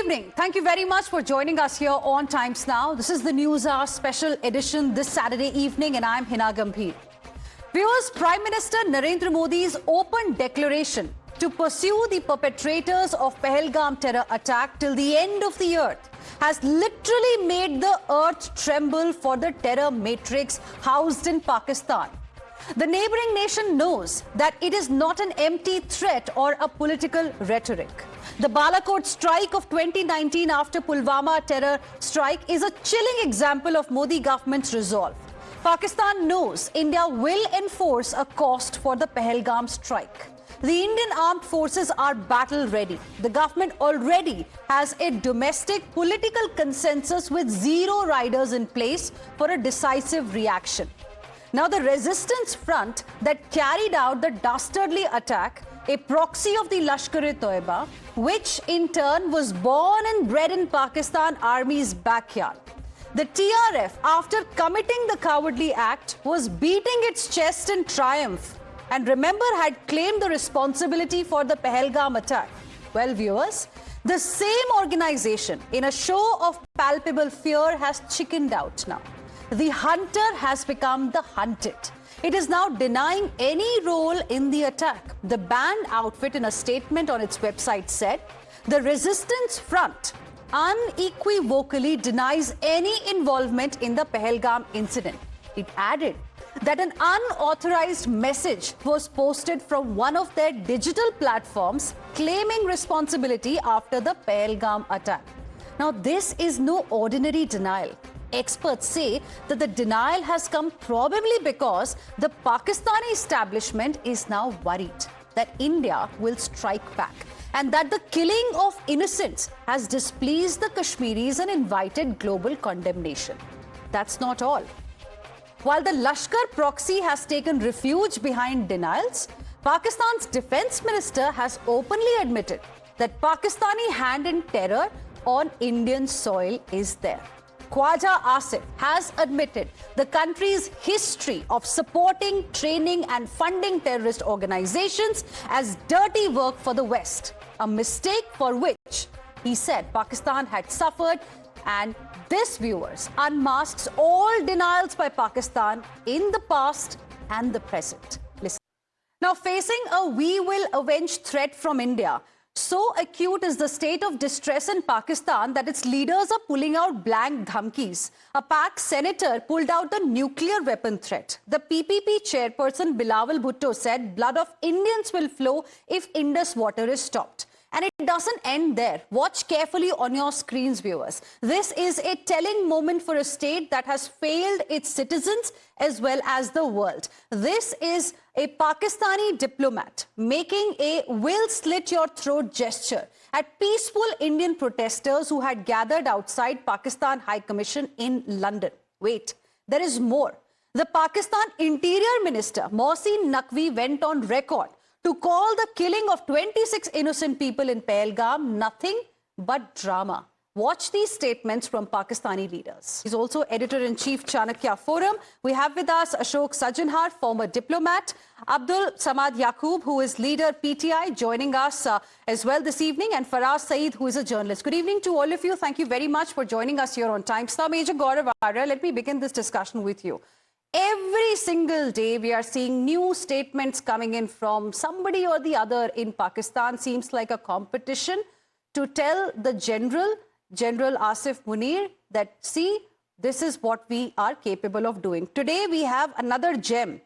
evening. Thank you very much for joining us here on Times Now. This is the Newshour Special Edition this Saturday evening, and I'm Heena Gambhir. Viewers, Prime Minister Narendra Modi's open declaration to pursue the perpetrators of Pahalgam terror attack till the end of the earth has literally made the earth tremble for the terror matrix housed in Pakistan. The neighboring nation knows that it is not an empty threat or a political rhetoric. The Balakot strike of 2019 after Pulwama terror strike is a chilling example of Modi government's resolve. Pakistan knows India will enforce a cost for the Pahalgam strike. The Indian armed forces are battle ready. The government already has a domestic political consensus with zero riders in place for a decisive reaction. Now, the resistance front that carried out the dastardly attack, a proxy of the Lashkar-e-Toiba, which in turn was born and bred in Pakistan Army's backyard. The TRF, after committing the cowardly act, was beating its chest in triumph and remember had claimed the responsibility for the Pahalgam attack. Well, viewers, the same organization, in a show of palpable fear, has chickened out now. The hunter has become the hunted. It is now denying any role in the attack. The banned outfit, in a statement on its website, said the resistance front unequivocally denies any involvement in the Pahalgam incident. It added that an unauthorized message was posted from one of their digital platforms claiming responsibility after the Pahalgam attack. Now, this is no ordinary denial. Experts say that the denial has come probably because the Pakistani establishment is now worried that India will strike back and that the killing of innocents has displeased the Kashmiris and invited global condemnation. That's not all. While the Lashkar proxy has taken refuge behind denials, Pakistan's defense minister has openly admitted that Pakistani hand in terror on Indian soil is there. Khawaja Asif has admitted the country's history of supporting, training and funding terrorist organizations as dirty work for the West, a mistake for which he said Pakistan had suffered, and this, viewers, unmasks all denials by Pakistan in the past and the present. Listen. Now, facing a "we will avenge" threat from India, so acute is the state of distress in Pakistan that its leaders are pulling out blank dhamkis. A PAC senator pulled out the nuclear weapon threat. The PPP chairperson Bilawal Bhutto said blood of Indians will flow if Indus water is stopped. And it doesn't end there. Watch carefully on your screens, viewers. This is a telling moment for a state that has failed its citizens as well as the world. This is a Pakistani diplomat making a "will slit your throat" gesture at peaceful Indian protesters who had gathered outside Pakistan High Commission in London. Wait, there is more. The Pakistan Interior Minister Mohsin Naqvi went on record to call the killing of 26 innocent people in Pahalgam nothing but drama. Watch these statements from Pakistani leaders. He's also editor-in-chief Chanakya Forum. We have with us Ashok Sajanhar, former diplomat, Abdul Samad Yaqub, who is leader PTI, joining us as well this evening, and Faraz Saeed, who is a journalist. Good evening to all of you. Thank you very much for joining us here on Times Now. Major Gaurav Arya, let me begin this discussion with you. Every single day, we are seeing new statements coming in from somebody or the other in Pakistan. Seems like a competition to tell the General Asif Munir that, see, this is what we are capable of doing. Today, we have another gem,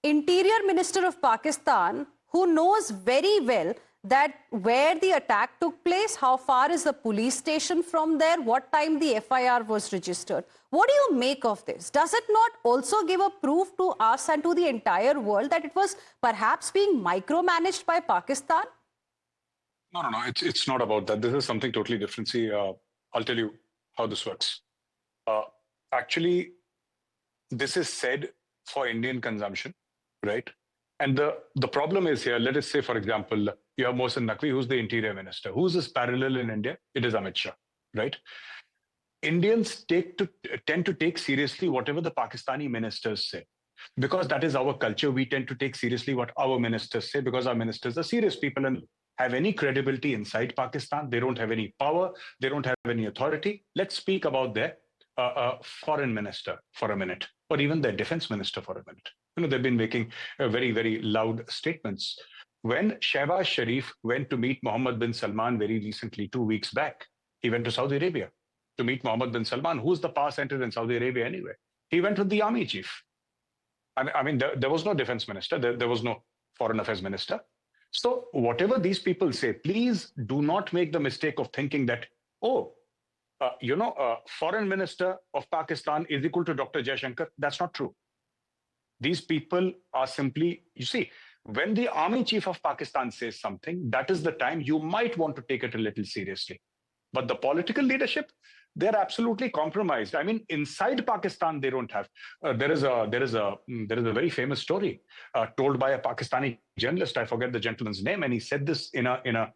Interior Minister of Pakistan, who knows very well that where the attack took place, how far is the police station from there, what time the FIR was registered. What do you make of this? Does it not also give a proof to us and to the entire world that it was perhaps being micromanaged by Pakistan? No. It's not about that. This is something totally different. See, I'll tell you how this works. Actually, this is said for Indian consumption, right? And the problem is here, let us say, for example, you have Mohsin Naqvi, who's the interior minister. Who's his parallel in India? It is Amit Shah, right? Indians tend to take seriously whatever the Pakistani ministers say. Because that is our culture, we tend to take seriously what our ministers say because our ministers are serious people and have any credibility inside Pakistan. They don't have any power. They don't have any authority. Let's speak about their foreign minister for a minute, or even their defense minister for a minute. They've been making very, very loud statements. When Shehbaz Sharif went to meet Mohammed bin Salman very recently, 2 weeks back, he went to Saudi Arabia to meet Mohammed bin Salman. Who's the power center in Saudi Arabia anyway? He went with the army chief. I mean, there was no defense minister. There was no foreign affairs minister. So whatever these people say, please do not make the mistake of thinking that, foreign minister of Pakistan is equal to Dr. Jaishankar. That's not true. These people are simply, you see, when the army chief of Pakistan says something, that is the time you might want to take it a little seriously. But the political leadership, they're absolutely compromised. I mean, inside Pakistan, they don't have. There is a very famous story told by a Pakistani journalist. I forget the gentleman's name, and he said this in a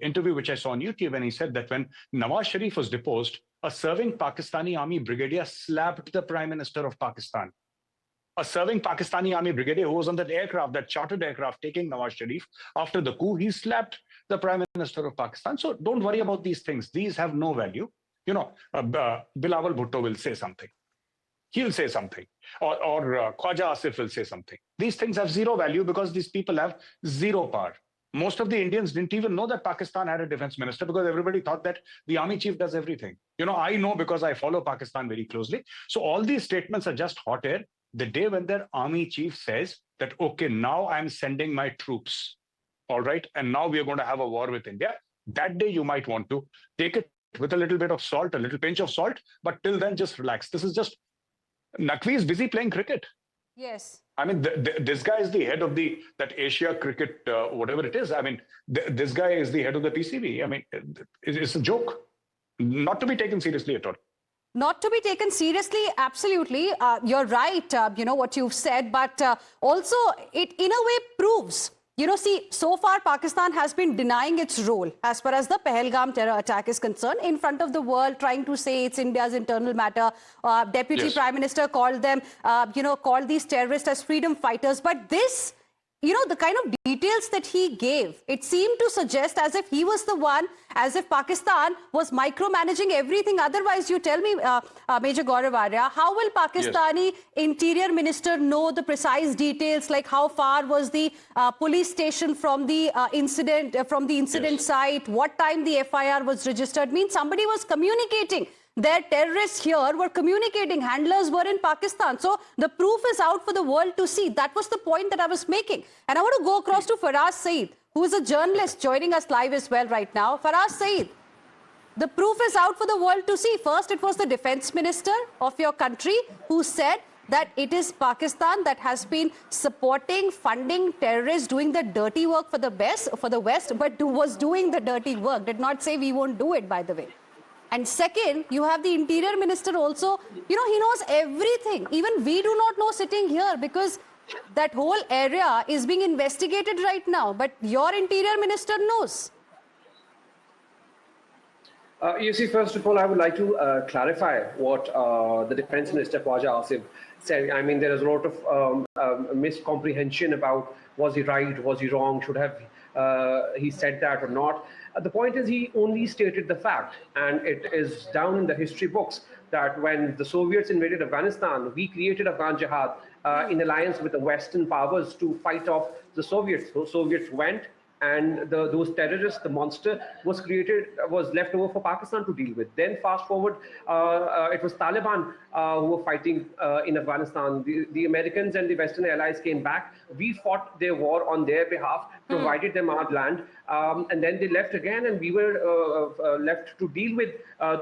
interview which I saw on YouTube. And he said that when Nawaz Sharif was deposed, a serving Pakistani army brigadier slapped the Prime Minister of Pakistan. A serving Pakistani army brigadier who was on that aircraft, that chartered aircraft taking Nawaz Sharif after the coup, he slapped the Prime Minister of Pakistan. So don't worry about these things. These have no value. Bilawal Bhutto will say something. He'll say something. Or Khawaja Asif will say something. These things have zero value because these people have zero power. Most of the Indians didn't even know that Pakistan had a defense minister because everybody thought that the army chief does everything. I know because I follow Pakistan very closely. So all these statements are just hot air. The day when their army chief says that, okay, now I'm sending my troops, all right, and now we are going to have a war with India, that day you might want to take it with a little bit of salt, a little pinch of salt, but till then just relax. This is just, Naqvi is busy playing cricket. Yes. I mean, this guy is the head of that Asia cricket, whatever it is. I mean, this guy is the head of the PCB. I mean, it's a joke, not to be taken seriously at all. Not to be taken seriously, absolutely. You're right, what you've said, but also it in a way proves, see, so far Pakistan has been denying its role as far as the Pahalgam terror attack is concerned in front of the world, trying to say it's India's internal matter. Deputy Prime Minister called them, called these terrorists as freedom fighters. But this, the kind of details that he gave, it seemed to suggest as if he was the one, as if Pakistan was micromanaging everything. Otherwise, you tell me, Major Gaurav Arya, how will Pakistani Interior Minister know the precise details, like how far was the police station from the incident site, what time the FIR was registered? Means somebody was communicating. Their terrorists here were communicating. Handlers were in Pakistan. So the proof is out for the world to see. That was the point that I was making. And I want to go across to Faraz Saeed, who is a journalist joining us live as well right now. Faraz Saeed, the proof is out for the world to see. First, it was the defense minister of your country who said that it is Pakistan that has been supporting, funding terrorists, doing the dirty work for the West, but was doing the dirty work. Did not say we won't do it, by the way. And second, you have the Interior Minister also, he knows everything. Even we do not know sitting here because that whole area is being investigated right now. But your Interior Minister knows. You see, first of all, I would like to clarify what the Defense Minister, Khawaja Asif, said. I mean, there is a lot of miscomprehension about was he right, was he wrong, should have he said that or not. The point is he only stated the fact, and it is down in the history books that when the Soviets invaded Afghanistan, we created Afghan Jihad in alliance with the Western powers to fight off the Soviets. So Soviets went, and those terrorists, the monster, was left over for Pakistan to deal with. Then fast forward, it was Taliban who were fighting in Afghanistan. The Americans and the Western allies came back. We fought their war on their behalf, provided them our land, and then they left again, and we were left to deal with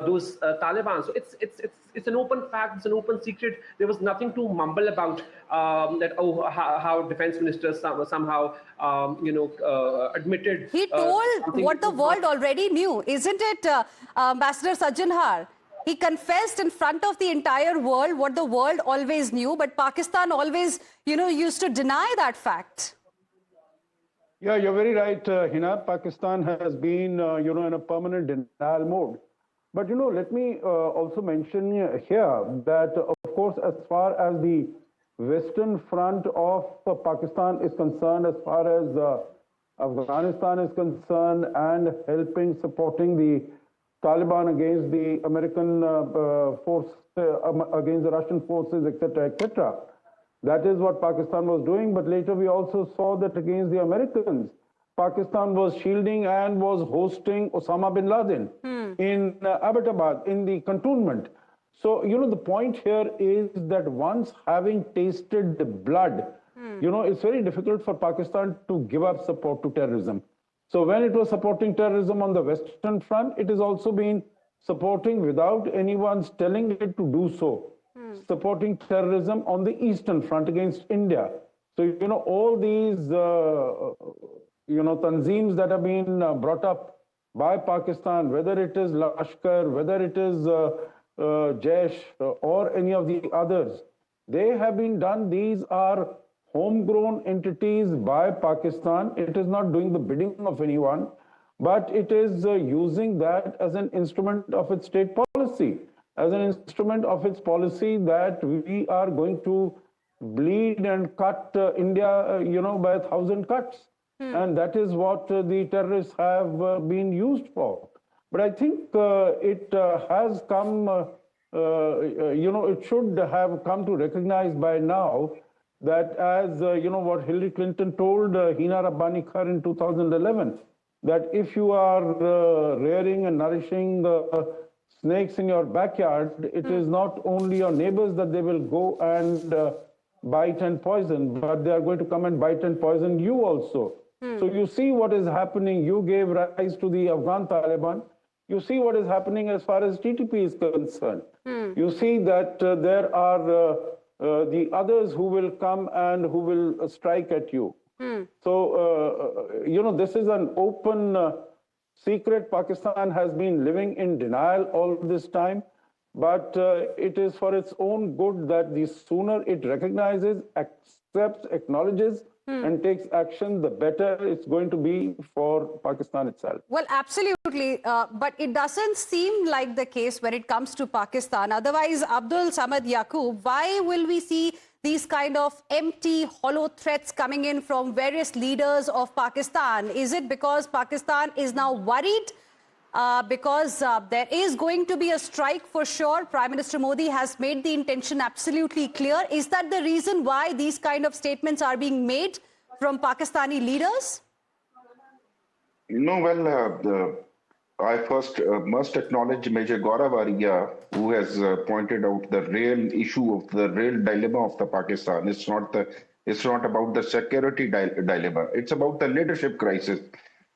those Taliban. So it's an open fact, it's an open secret. There was nothing to mumble about that. Oh, how defense ministers somehow admitted. He told what the world already knew, isn't it, Ambassador Sajjanhar? He confessed in front of the entire world what the world always knew, but Pakistan always, used to deny that fact. Yeah, you're very right, Heena. Pakistan has been, in a permanent denial mode. But, let me also mention here that, of course, as far as the Western front of Pakistan is concerned, as far as Afghanistan is concerned and helping, supporting the Taliban against the American force, against the Russian forces, etc., etc. That is what Pakistan was doing. But later we also saw that against the Americans, Pakistan was shielding and was hosting Osama bin Laden in Abbottabad, in the cantonment. So, the point here is that once having tasted the blood, it's very difficult for Pakistan to give up support to terrorism. So when it was supporting terrorism on the Western Front, it has also been supporting, without anyone's telling it to do so, supporting terrorism on the Eastern Front against India. So, all these, tanzeems that have been brought up by Pakistan, whether it is Lashkar, whether it is Jaish or any of the others, they have been done. These are homegrown entities by Pakistan. It is not doing the bidding of anyone, but it is using that as an instrument of its state policy, as an instrument of its policy that we are going to bleed and cut India, by 1,000 cuts. And that is what the terrorists have been used for. But I think it has come, it should have come to recognize by now that as, what Hillary Clinton told Heena Gambhir in 2011, that if you are rearing and nourishing snakes in your backyard, it is not only your neighbors that they will go and bite and poison, but they are going to come and bite and poison you also. So you see what is happening. You gave rise to the Afghan Taliban. You see what is happening as far as TTP is concerned. You see that there are the others who will come and who will strike at you. So, this is an open secret. Pakistan has been living in denial all this time, but it is for its own good that the sooner it recognizes, accepts, acknowledges, and takes action, the better it's going to be for Pakistan itself. Well, absolutely. But it doesn't seem like the case when it comes to Pakistan. Otherwise, Abdul Samad Yaqub, why will we see these kind of empty, hollow threats coming in from various leaders of Pakistan? Is it because Pakistan is now worried? Because there is going to be a strike for sure. Prime Minister Modi has made the intention absolutely clear. Is that the reason why these kind of statements are being made from Pakistani leaders? I first must acknowledge Major Gaurav Arya, who has pointed out the real issue of the real dilemma of the Pakistan. It's not about the security dilemma. It's about the leadership crisis.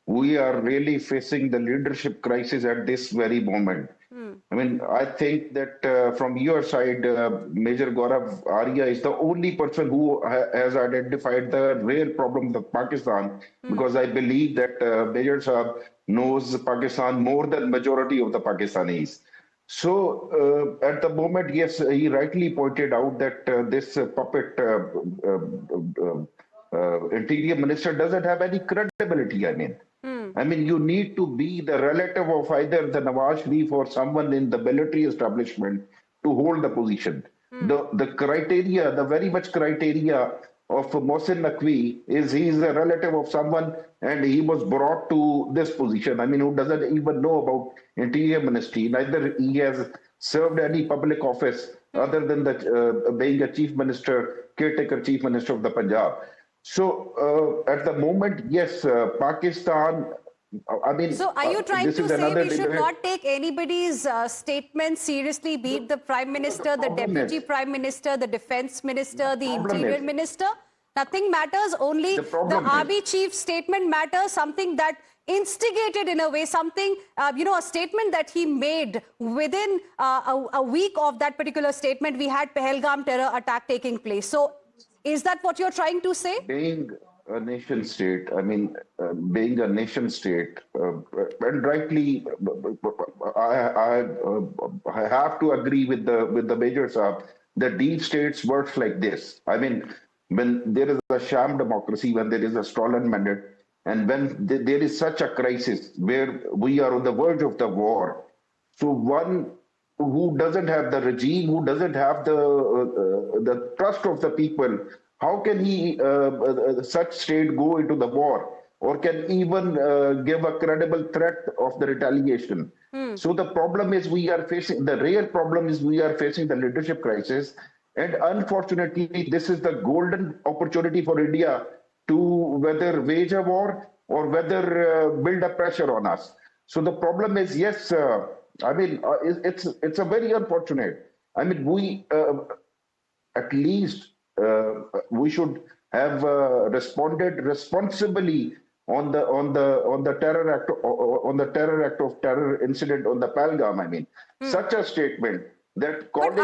We are really facing the leadership crisis at this very moment. I mean, I think that from your side, Major Gaurav Arya is the only person who has identified the real problem of Pakistan, because I believe that Major Saab knows Pakistan more than majority of the Pakistanis. So at the moment, yes, he rightly pointed out that this puppet interior minister doesn't have any credibility. I mean, you need to be the relative of either the Nawaz Sharif or someone in the military establishment to hold the position. The criteria, the very much criteria of Mohsin Naqvi is he's a relative of someone and he was brought to this position. I mean, who doesn't even know about Interior Ministry, neither he has served any public office other than being a chief minister, caretaker chief minister of the Punjab. So at the moment, yes, Pakistan, I mean... So are you trying to say we should not take anybody's statement seriously, be it the Prime Minister, the Deputy Prime Minister, the Defence Minister, the Interior Minister? Nothing matters, only the Army Chief's statement matters, something that instigated in a way, something, a statement that he made within a week of that particular statement, we had Pahalgam terror attack taking place. So is that what you're trying to say? Being a nation state, and rightly, I have to agree with the Major Saab that deep states works like this. I mean, when there is a sham democracy, when there is a stolen mandate, and when there is such a crisis where we are on the verge of the war, so one who doesn't have the regime, who doesn't have the trust of the people, how can he, such state, go into the war? or can even give a credible threat of the retaliation. So the problem is the real problem is we are facing the leadership crisis. And unfortunately, this is the golden opportunity for India to whether wage a war or whether build a pressure on us. So the problem is, yes, it's a very unfortunate. I mean, we at least we should have responded responsibly on the terror act of terror incident on the Pahalgam. I mean, such a statement that calling But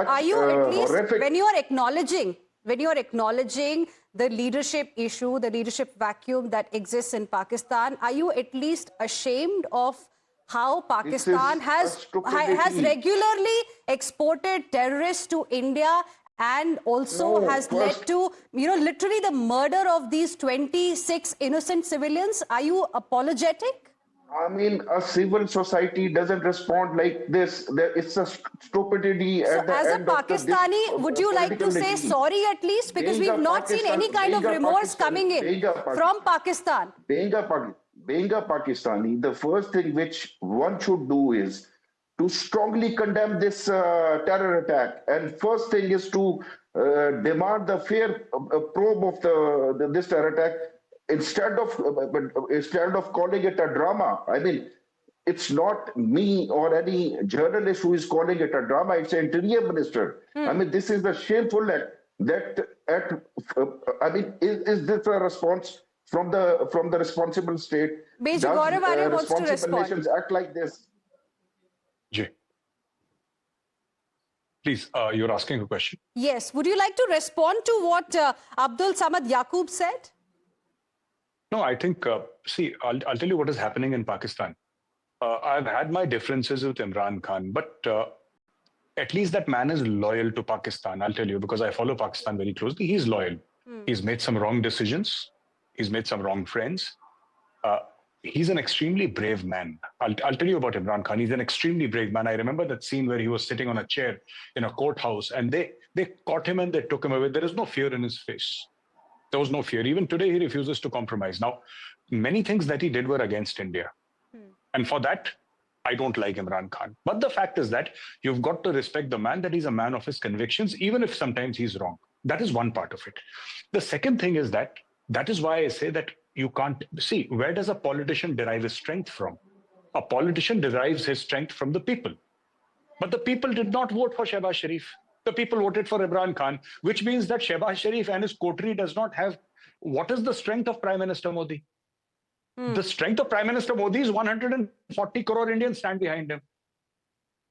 are you at least horrific. when you are acknowledging the leadership issue, the leadership vacuum that exists in Pakistan, are you at least ashamed of how Pakistan has regularly exported terrorists to India and also has led to, literally the murder of these 26 innocent civilians? Are you apologetic? I mean, a civil society doesn't respond like this. It's a stupidity. So as a Pakistani, would you like to say sorry at least? Because we've not seen any kind of remorse coming in from Pakistan. Being a Pakistani, the first thing which one should do is to strongly condemn this terror attack. And first thing is to demand the fair probe of this terror attack. Instead of calling it a drama. I mean, it's not me or any journalist who is calling it a drama. It's an interior minister. I mean, this is a shameful act. Is this a response from the responsible state? Major Gaurav Arya wants to responsible respond. nations act like this? Jay, please, you're asking a question. Yes. Would you like to respond to what Abdul Samad Yaqub said? No, I think, see, I'll tell you what is happening in Pakistan. I've had my differences with Imran Khan, but at least that man is loyal to Pakistan. I'll tell you, because I follow Pakistan very closely. He's loyal. He's made some wrong decisions. He's made some wrong friends. He's an extremely brave man. I'll tell you about Imran Khan. He's an extremely brave man. I remember that scene where he was sitting on a chair in a courthouse and they caught him and they took him away. There is no fear in his face. There was no fear. Even today, he refuses to compromise. Now, many things that he did were against India. And for that, I don't like Imran Khan. But the fact is that you've got to respect the man, that he's a man of his convictions, even if sometimes he's wrong. That is one part of it. The second thing is that is why I say that you can't see, where does a politician derive his strength from? A politician derives his strength from the people. But the people did not vote for Shehbaz Sharif. The people voted for Imran Khan, which means that Shehbaz Sharif and his coterie does not have... What is the strength of Prime Minister Modi? The strength of Prime Minister Modi is 140 crore Indians stand behind him.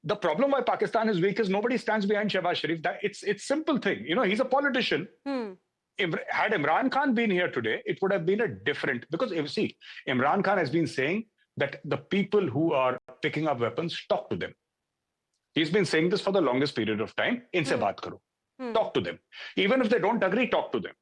The problem why Pakistan is weak is nobody stands behind Shehbaz Sharif. It's simple thing. He's a politician. Had Imran Khan been here today, it would have been a different... Because, you see, Imran Khan has been saying that the people who are picking up weapons, talk to them. He's been saying this for the longest period of time. Inse baat karo. Talk to them. Even if they don't agree, talk to them.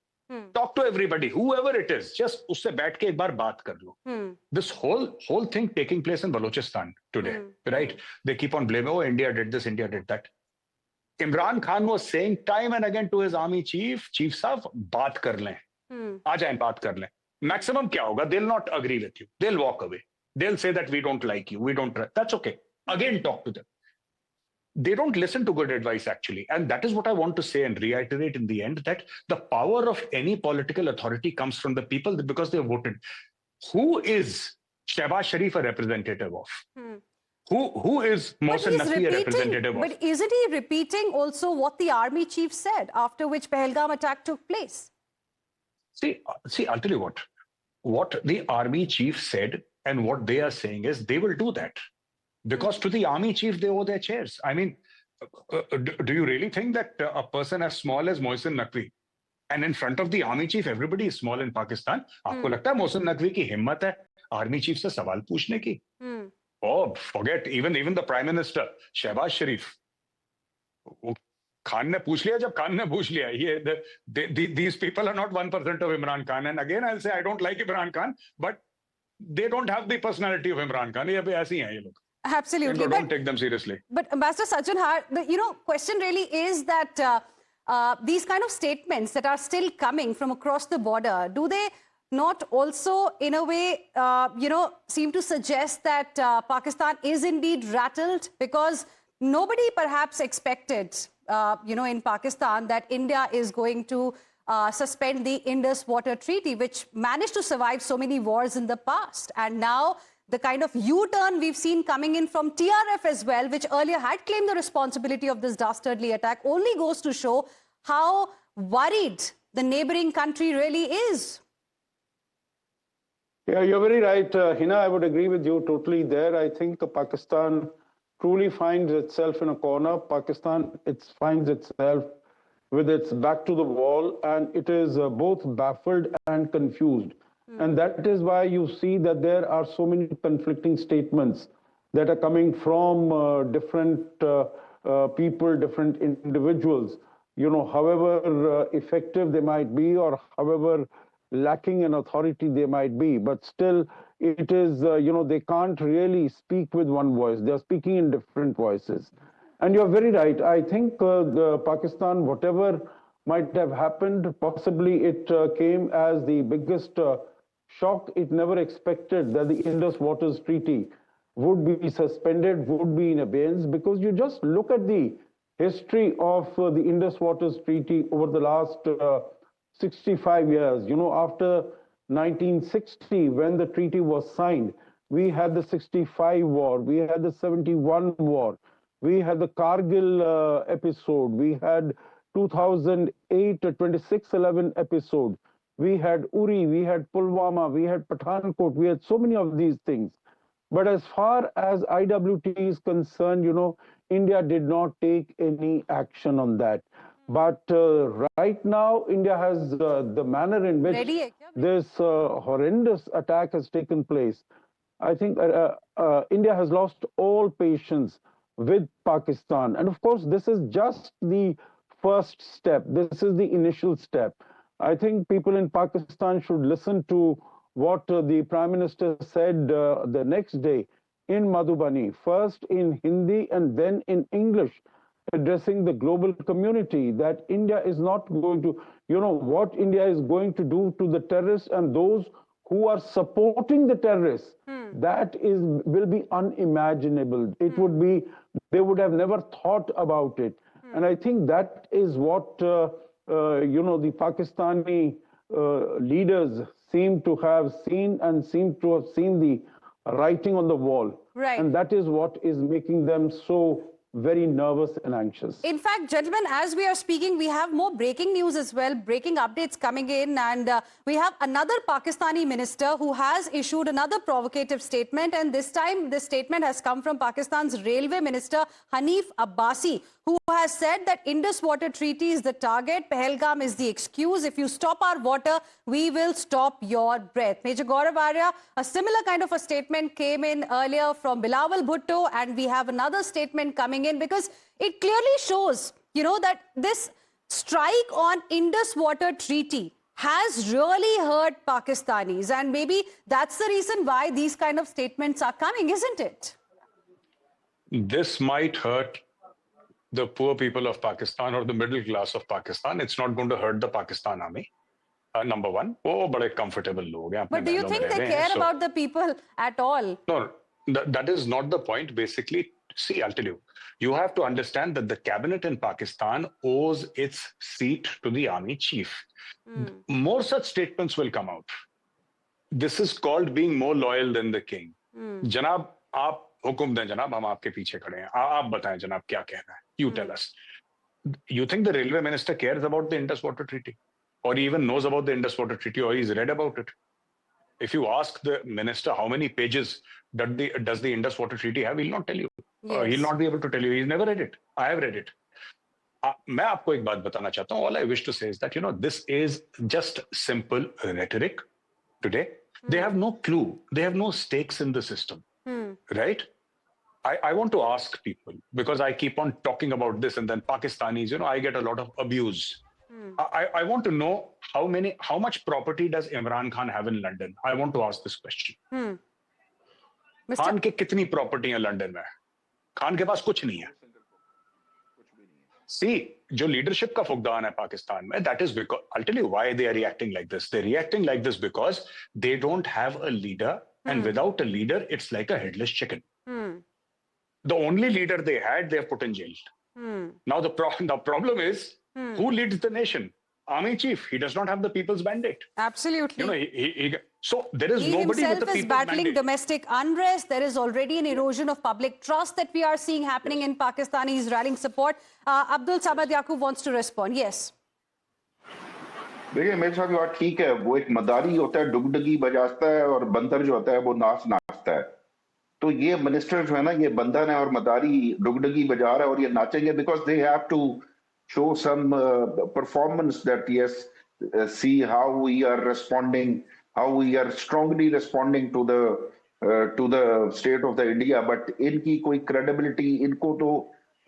Talk to everybody, whoever it is. Just usse baith ke ek baar baat kar lo. This whole thing taking place in Balochistan today, right? They keep on blaming, oh, India did this, India did that. Imran Khan was saying time and again to his army chief sahab, baat kar lein. Aa jaye, baat kar lein. Maximum kya hoga? They'll not agree with you. They'll walk away. They'll say that we don't like you. We don't. That's okay. Again, talk to them. They don't listen to good advice, actually. And that is what I want to say and reiterate in the end, that the power of any political authority comes from the people because they voted. Who is Shehbaz Sharif a representative of? Who is Mohsen Naqvi a representative of? But isn't he repeating also what the army chief said after which Pahalgam attack took place? See, I'll tell you what the army chief said and what they are saying is they will do that. Because to the army chief, they owe their chairs. I mean, do you really think that a person as small as Mohsen Naqvi, and in front of the army chief, everybody is small in Pakistan? आपको लगता है Mohsen Naqvi की हिम्मत है army chief से सवाल पूछने की? Oh, forget even the Prime Minister, Shehbaz Sharif. Khan ने पूछ लिया जब Khan ने पूछ लिया. These people are not 1% of Imran Khan. And again, I'll say I don't like Imran Khan, but they don't have the personality of Imran Khan. ये ऐसे ही हैं ये लोग. Absolutely. Don't take them seriously. But Ambassador Sajjan Har, the question really is that these kind of statements that are still coming from across the border, do they not also, in a way, seem to suggest that Pakistan is indeed rattled? Because nobody perhaps expected, in Pakistan that India is going to suspend the Indus Water Treaty, which managed to survive so many wars in the past. And now the kind of U-turn we've seen coming in from TRF as well, which earlier had claimed the responsibility of this dastardly attack, only goes to show how worried the neighboring country really is. Yeah, you're very right, Hina. I would agree with you totally there. I think Pakistan truly finds itself in a corner. Pakistan finds itself with its back to the wall, and it is both baffled and confused. And that is why you see that there are so many conflicting statements that are coming from different people, different individuals. However effective they might be, or however lacking in authority they might be, but still it is, they can't really speak with one voice. They're speaking in different voices. And you're very right. I think Pakistan, whatever might have happened, possibly it came as the biggest shock. It never expected that the Indus Waters Treaty would be suspended, would be in abeyance, because you just look at the history of the Indus Waters Treaty over the last 65 years. After 1960, when the treaty was signed, we had the 65 war, we had the 71 war, we had the Kargil episode, we had 2008 2611 episode, we had Uri, we had Pulwama, we had Pathankot, we had so many of these things. But as far as IWT is concerned, India did not take any action on that. But right now, India has the manner in which this horrendous attack has taken place. I think India has lost all patience with Pakistan. And of course, this is just the first step. This is the initial step. I think people in Pakistan should listen to what the Prime Minister said the next day in Madhubani, first in Hindi and then in English, addressing the global community, that India is not going to, what India is going to do to the terrorists and those who are supporting the terrorists, that will be unimaginable. It would be, they would have never thought about it. And I think that is what, the Pakistani leaders seem to have seen, and seem to have seen the writing on the wall. Right. And that is what is making them so very nervous and anxious. In fact, gentlemen, as we are speaking, we have more breaking news as well, breaking updates coming in, and we have another Pakistani minister who has issued another provocative statement, and this time this statement has come from Pakistan's Railway Minister Hanif Abbasi, who has said that Indus Water Treaty is the target, Pahalgam is the excuse. If you stop our water, we will stop your breath. Major Gaurav Arya, a similar kind of a statement came in earlier from Bilawal Bhutto, and we have another statement coming in, because it clearly shows, that this strike on Indus Water Treaty has really hurt Pakistanis, and maybe that's the reason why these kind of statements are coming, isn't it? This might hurt the poor people of Pakistan or the middle class of Pakistan. It's not going to hurt the Pakistan army. Number one, bade comfortable log hain. But do you think they care about the people at all? No, that is not the point. Basically, see, I'll tell you. You have to understand that the cabinet in Pakistan owes its seat to the army chief. More such statements will come out. This is called being more loyal than the king. Janab, aap hukum dein janab, hum aapke piche khade hain. Aap bataएं janab kya कहना है. You tell us. You think the railway minister cares about the Indus Water Treaty, or he even knows about the Indus Water Treaty, or he's read about it? If you ask the minister how many pages does the Indus Water Treaty have, he'll not tell you. Yes. He'll not be able to tell you. He's never read it. I have read it. मैं आपको एक बात बताना चाहता हूँ. All I wish to say is that, this is just simple rhetoric today. They have no clue. They have no stakes in the system. Right? I want to ask people, because I keep on talking about this, and then Pakistanis, I get a lot of abuse. I want to know how much property does Imran Khan have in London? I want to ask this question. Khan के कितनी property है London में? खान के पास कुछ नहीं है. See, जो leadership का फुकदान है पाकिस्तान में, that is because I'll tell you why they are reacting like this. They're reacting like this because they don't have a leader, and without a leader, it's like a headless chicken. The only leader they had, they have put in jail. Now the problem is who leads the nation? Army chief. He does not have the people's mandate. Absolutely. You know, so there is He nobody with himself the is people's battling mandate. domestic unrest. There is already an erosion of public trust that we are seeing happening in Pakistan. He's rallying support. Abdul Samad Yaqub wants to respond. Yes. देखिए मेरे साथ बात ठीक है, वो एक मदारी होता है, डुगडुगी बजाता है, और बंदर जो होता है वो नाचता है। तो ये मिनिस्टर जो है ना, ये बंदर है और मदारी डुगडुगी बजा रहा है और ये नाचेंगे because they have to show some performance that yes see how we are responding, how we are strongly responding to the state of the India. But इनकी कोई क्रेडिबिलिटी, इनको तो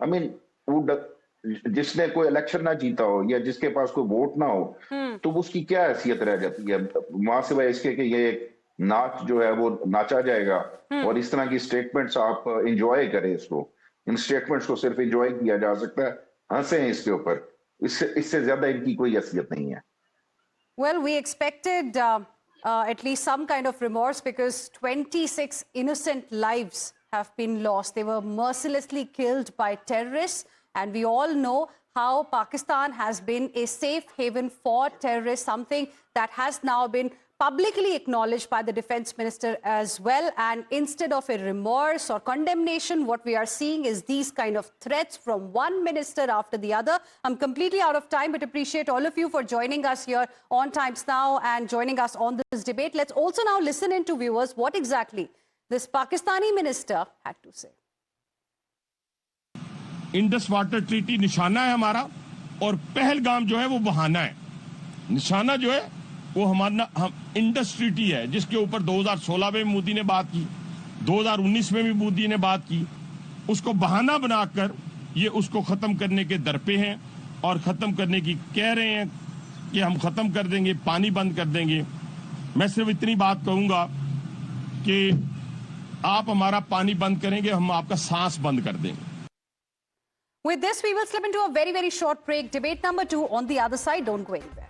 आई मीन वो जिसने कोई इलेक्शन ना जीता हो या जिसके पास कोई वोट ना हो, तो उसकी क्या हैसियत रह जाती है वहां सिवाय इसके कि ये नाच जो है वो नाचा जाएगा और इस तरह की स्टेटमेंट्स आप एंजॉय करें। इसको, इन स्टेटमेंट्स को सिर्फ एंजॉय किया जा सकता है, हंसे हैं इसके ऊपर, इससे ज्यादा इनकी कोई हैसियत नहीं है। Well, we expected at least some kind of remorse because 26 innocent lives have been lost. They were mercilessly killed by terrorists. And we all know how Pakistan has been a safe haven for terrorists, something that has now been publicly acknowledged by the defense minister as well. And instead of a remorse or condemnation, what we are seeing is these kind of threats from one minister after the other. I'm completely out of time, but appreciate all of you for joining us here on Times Now and joining us on this debate. Let's also now listen in to viewers what exactly this Pakistani minister had to say. Indus water treaty निशाना है हमारा, और पहलगाम जो है वो बहाना है। निशाना जो है वो हम इंडस ट्रीटी है, जिसके ऊपर 2016 में मोदी ने बात की, 2019 में भी मोदी ने बात की। उसको बहाना बनाकर ये उसको खत्म करने के दर पे हैं और खत्म करने की कह रहे हैं कि हम खत्म कर देंगे, पानी बंद कर देंगे। मैं सिर्फ इतनी बात कहूंगा कि आप हमारा पानी बंद करेंगे, हम आपका सांस बंद कर देंगे। With this, we will slip into a very, very short break. Debate number 2 on the other side. Don't go anywhere.